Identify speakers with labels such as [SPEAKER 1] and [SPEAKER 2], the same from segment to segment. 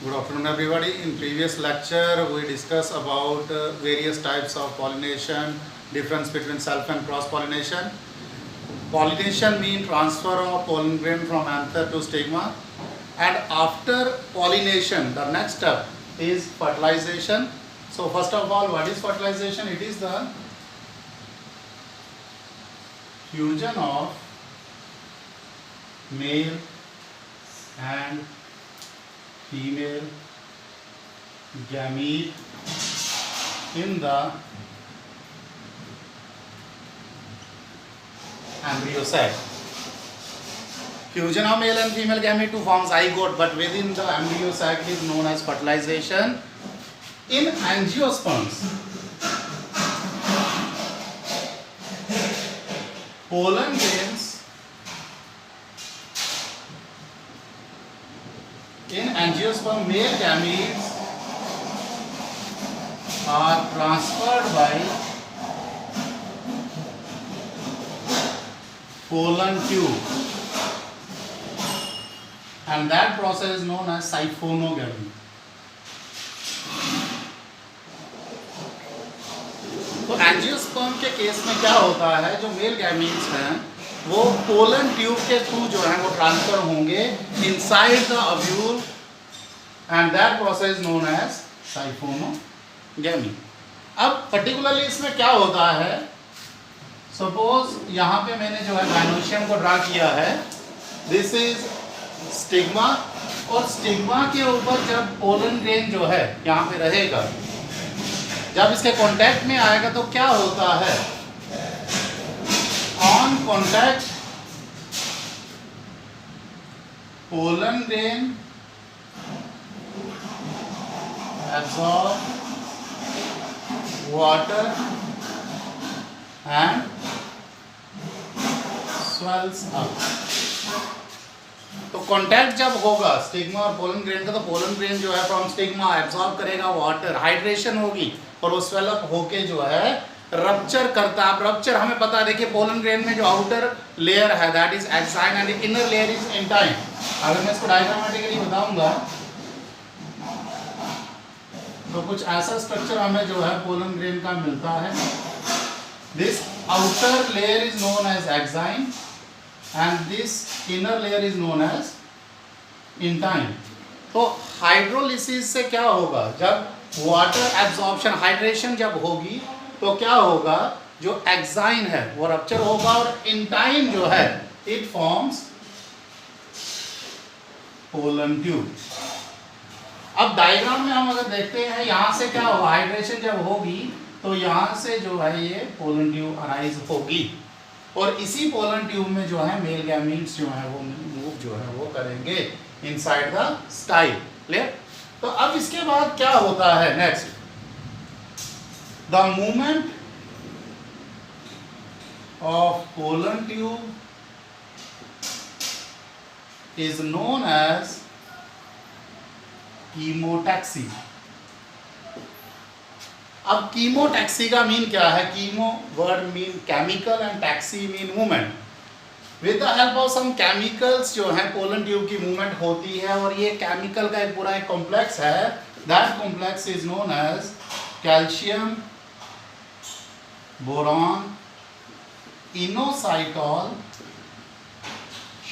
[SPEAKER 1] Good afternoon, everybody. In previous lecture, we discussed about various types of pollination, difference between self and cross pollination. Pollination means transfer of pollen grain from anther to stigma, and after pollination, the next step is fertilization. So, first of all, what is fertilization? It is the fusion of male and female gamete in the embryo sac. Fusion of male and female gamete to form zygote, but within the embryo sac is known as fertilization. In angiosperms, pollen grains in angiosperm male gametes are transferred by pollen tube, and that process is known as siphonogamy. तो angiosperm के case में क्या होता है, जो male gametes हैं वो pollen tube के थ्रू जो है वो ट्रांसफर होंगे inside the ovule, and that process known as siphonogamy. अब पर्टिकुलरली इसमें क्या होता है, सपोज यहाँ पे मैंने जो है गायनोशियम को ड्रा किया है, दिस इज स्टिग्मा, और स्टिग्मा के ऊपर जब पोलन ग्रेन जो है यहाँ पे रहेगा, जब इसके कांटेक्ट में आएगा तो क्या होता है, on contact pollen grain absorb water and swells up. तो कांटेक्ट जब होगा स्टिग्मा और पोलन ग्रेन का, तो पोलन ग्रेन जो है फ्रॉम स्टिग्मा एब्सॉर्ब करेगा वाटर, हाइड्रेशन होगी, और वो स्वेल अप होके जो है रप्चर करता है. अब रप्चर हमें पता है, देखिए पोलन ग्रेन में जो आउटर लेयर है that is exine and inner layer is intine. अगर मैं इसको डायग्रामेटिकली बताऊंगा तो कुछ ऐसा स्ट्रक्चर हमें जो है पोलन ग्रेन का मिलता है. This outer layer is known as exine and this inner layer is known as intine. तो हाइड्रोलिसिस से क्या होगा, जब वाटर एब्जॉर्प्शन हाइड्रेशन जब होगी तो क्या होगा, जो एक्साइन है वो रप्चर होगा, और इंटाइन जो है इट फॉर्म्स पोलन ट्यूब. अब डायग्राम में हम अगर देखते हैं, यहाँ से क्या होगा, हाइड्रेशन जब होगी तो यहाँ से जो है ये पोलन ट्यूब अराइज होगी, और इसी पोलन ट्यूब में जो है मेल गैमीट्स जो है वो मूव जो है वो करेंगे इनसाइड द स्टाइल. क्लियर. तो अब इसके बाद क्या होता है next, the movement of pollen tube is known as chemotaxis. अब कीमोटैक्सी का मीन क्या है, chemo word mean chemical and taxis mean movement. With the help of some chemicals जो है पोलन ट्यूब की मूवमेंट होती है, और ये केमिकल का एक पूरा एक कॉम्प्लेक्स है, that complex is known as calcium boron inositol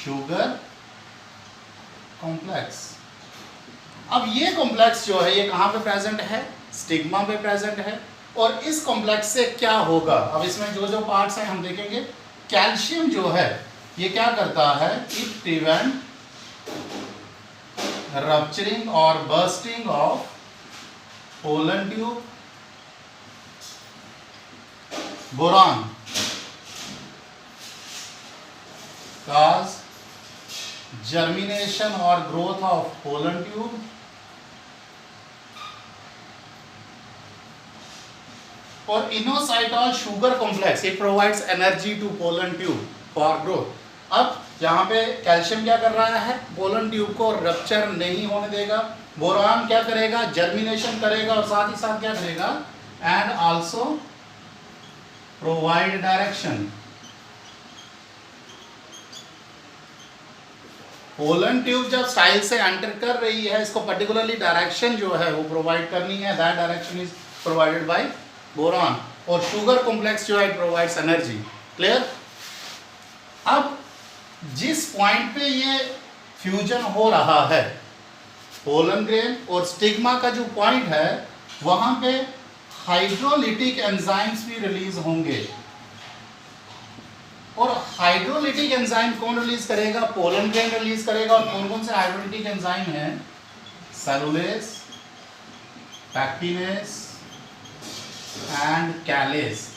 [SPEAKER 1] sugar complex. अब ये कॉम्प्लेक्स जो है ये कहाँ पे प्रेजेंट है, स्टिग्मा पे प्रेजेंट है, और इस कॉम्प्लेक्स से क्या होगा, अब इसमें जो जो पार्ट्स हैं हम देखेंगे. कैल्शियम जो है ये क्या करता है, इट प्रिवेंट रप्चरिंग और bursting of pollen tube. Boron cause germination or growth of pollen tube. और inositol sugar complex it provides energy to pollen tube for growth. अब यहाँ पे कैल्शियम क्या कर रहा है, पोलन ट्यूब को रप्चर नहीं होने देगा. बोरान क्या करेगा, जर्मिनेशन करेगा, और साथ ही साथ क्या करेगा, and also provide direction pollen tube जब स्टाइल से एंटर कर रही है, इसको पर्टिकुलरली डायरेक्शन जो है वो प्रोवाइड करनी है, that direction is provided by boron, और शुगर कॉम्प्लेक्स जो है प्रोवाइड्स एनर्जी। क्लियर? अब जिस पॉइंट पे ये फ्यूजन हो रहा है, पोलन ग्रेन और स्टिग्मा का जो पॉइंट है, वहां पे हाइड्रोलिटिक एंजाइम्स भी रिलीज होंगे। और हाइड्रोलिटिक एंजाइम कौन रिलीज करेगा? पोलन ग्रेन रिलीज करेगा। और कौन कौन से हाइड्रोलिटिक एंजाइम हैं? सेलुलेस, पैक्टिनेस एंड कैलेस।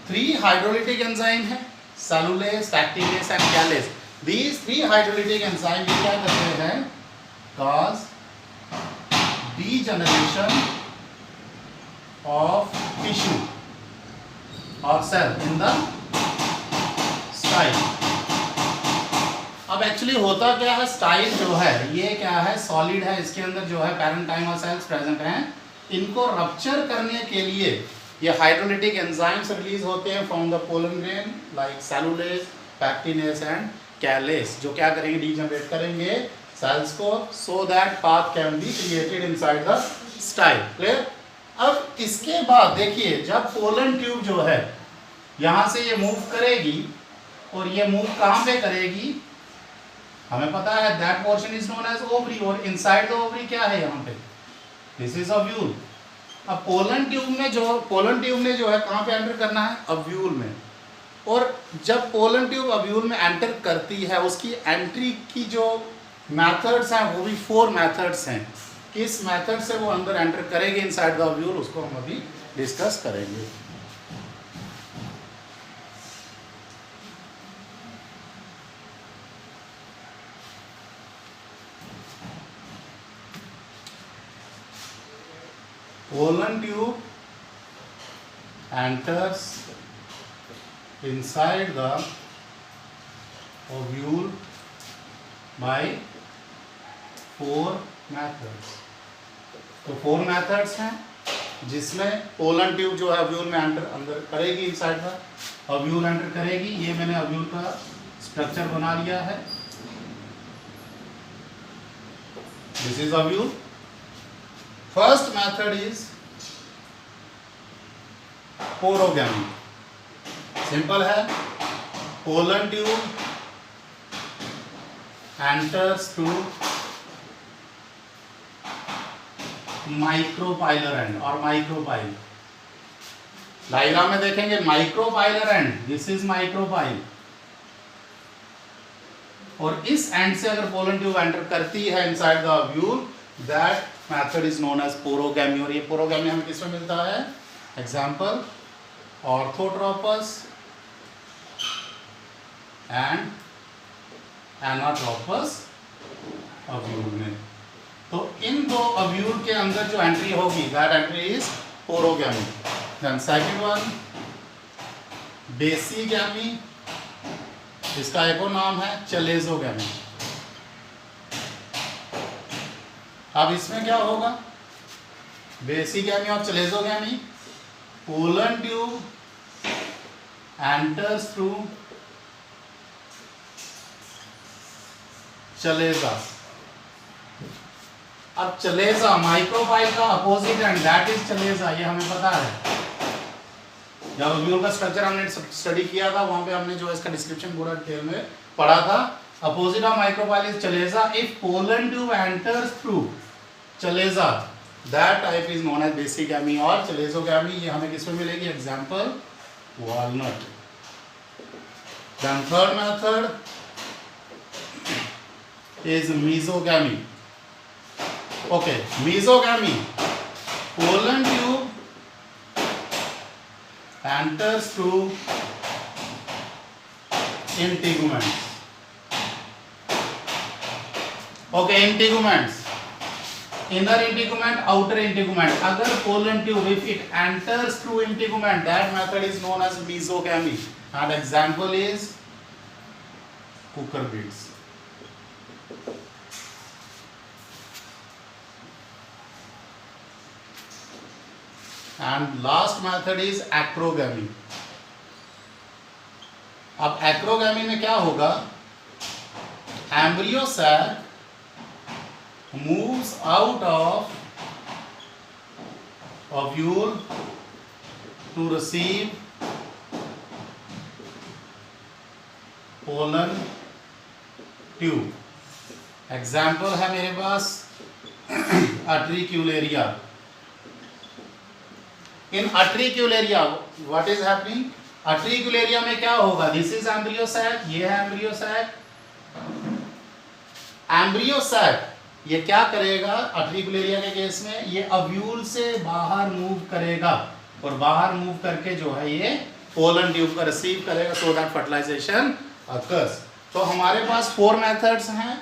[SPEAKER 1] 3 हाइड्रोलिटिक एंजाइम है, सेलुलेस, pectinase and कैलेस। These 3 hydrolytic enzyme क्या करते हैं? Cause degeneration of tissue or cell in the style। अब एक्चुअली होता क्या है, स्टाइल जो है ये क्या है, सॉलिड है, इसके अंदर जो है पैरेंकाइमा सेल्स प्रेजेंट हैं। इनको रप्चर करने के लिए ये हाइड्रोलिटिक एंजाइम्स रिलीज होते हैं from the pollen grain, like cellulase, pectinase and callase, जो क्या करेंगे? डीजनरेट करेंगे सेल्स को, so that path can be created inside the style. Clear? अब इसके बाद देखिए, जब पोलन ट्यूब जो है यहां से ये मूव करेगी, और ये मूव कहां पे करेगी? हमें पता है that portion is known as ovary, और इनसाइड द ओवरी क्या है यहाँ पे? This is ovule. अब पोलन ट्यूब ने जो है कहां पे एंटर करना है? ओव्यूल में। और जब पोलन ट्यूब ओव्यूल में एंटर करती है, उसकी एंट्री की जो मेथड्स हैं वो भी 4 मेथड्स हैं। किस मेथड से वो अंदर एंटर करेगी इनसाइड द ओव्यूल, उसको हम अभी डिस्कस करेंगे। Pollen tube enters inside the ovule by 4 methods। तो 4 मेथड्स हैं जिसमें पोलन ट्यूब जो है ओव्यूल में अंदर करेगी, इनसाइड द ओव्यूल एंटर करेगी। ये मैंने ओव्यूल का स्ट्रक्चर बना लिया है। This is ovule. First method is porogamy. Simple है, pollen tube enters through micropylar end और माइक्रोपाइल। डायग्राम में देखेंगे micropylar end, this is micropyle, और इस एंड से अगर पोलन ट्यूब एंटर करती है inside the ovule, that method is known as porogamy. और ये पोरोगैमी हमें किसमें मिलता है? Example, orthotropous and anatropous ovule में। तो इन 2 ओव्यूल के अंदर जो एंट्री होगी, that entry is porogamy. Then second one basigamy, इसका एक और नाम है चलेजोगैमी। अब इसमें क्या होगा? बेसीगैमी और चलेजोगैमी, पोलन ट्यूब एंटर्स थ्रू चलेजा। अब चलेजा माइक्रोपाइल का अपोजिट एंड, दैट इज चलेजा, ये हमें पता है। जब ओव्यूल का स्ट्रक्चर हमने स्टडी किया था, वहां पे हमने जो इसका डिस्क्रिप्शन पूरा डिटेल में पढ़ा था। Opposite of micropyle is chalaza. If pollen tube enters through chalaza, that type is known as basigamy और चलेजोगैमी। ये हमें किसमें मिलेगी? Example, walnut. Then third method is mesogamy। Okay, mesogamy, pollen tube enters through integuments। Okay, integuments, inner integument, outer integument। अगर pollen tube if it enters through integument, that method is known as mesogamy, and example is cucurbits। And last method is acrogamy। अब acrogamy में क्या होगा? embryo sac moves out of ovule to receive pollen tube. Example है मेरे पास atricularia. In atricularia what is happening? Atricularia में क्या होगा? This is embryo sac, ये है embryo sac. embryo sac ये क्या करेगा? atricularia के केस में ये ओव्यूल से बाहर मूव करेगा और बाहर मूव करके जो है ये पोलन ट्यूब का रिसीव करेगा, सो दैट फर्टिलाइजेशन अकर्स. तो हमारे पास 4 मेथड्स हैं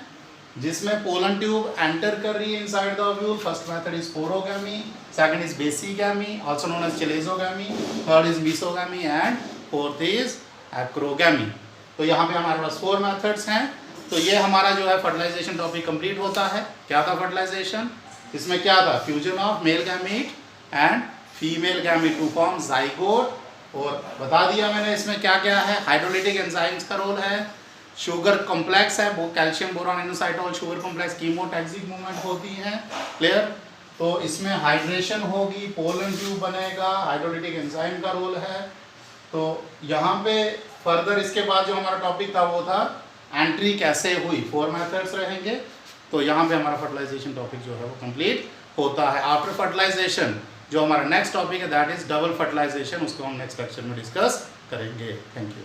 [SPEAKER 1] जिसमें पोलन ट्यूब एंटर कर रही है inside the ovule. First method is sporogamy, second is basigamy also known as chalazogamy, third is mesogamy and fourth is acrogamy. तो यहाँ पे हमारे पास 4 मेथड्स हैं. तो ये हमारा जो है फर्टिलाइजेशन टॉपिक कंप्लीट होता है. क्या था फर्टिलाइजेशन? इसमें क्या था? Fusion of male gamete and female gamete to form zygote. और बता दिया मैंने इसमें क्या क्या है. हाइड्रोलिटिक एंजाइम्स का रोल है, शुगर कॉम्प्लेक्स है, वो calcium boron inositol sugar complex, chemotactic movement होती है. क्लियर? तो इसमें हाइड्रेशन होगी, पोलन ट्यूब बनेगा, हाइड्रोलिटिक एंजाइम का रोल है. तो यहाँ पे फर्दर इसके बाद जो हमारा टॉपिक था वो था एंट्री कैसे हुई. 4 मेथड्स रहेंगे. तो यहाँ पे हमारा फर्टिलाइजेशन टॉपिक जो है वो कंप्लीट होता है. आफ्टर फर्टिलाइजेशन जो हमारा नेक्स्ट टॉपिक है दैट इज डबल फर्टिलाइजेशन, उसको हम नेक्स्ट लेक्चर में डिस्कस करेंगे. Thank you.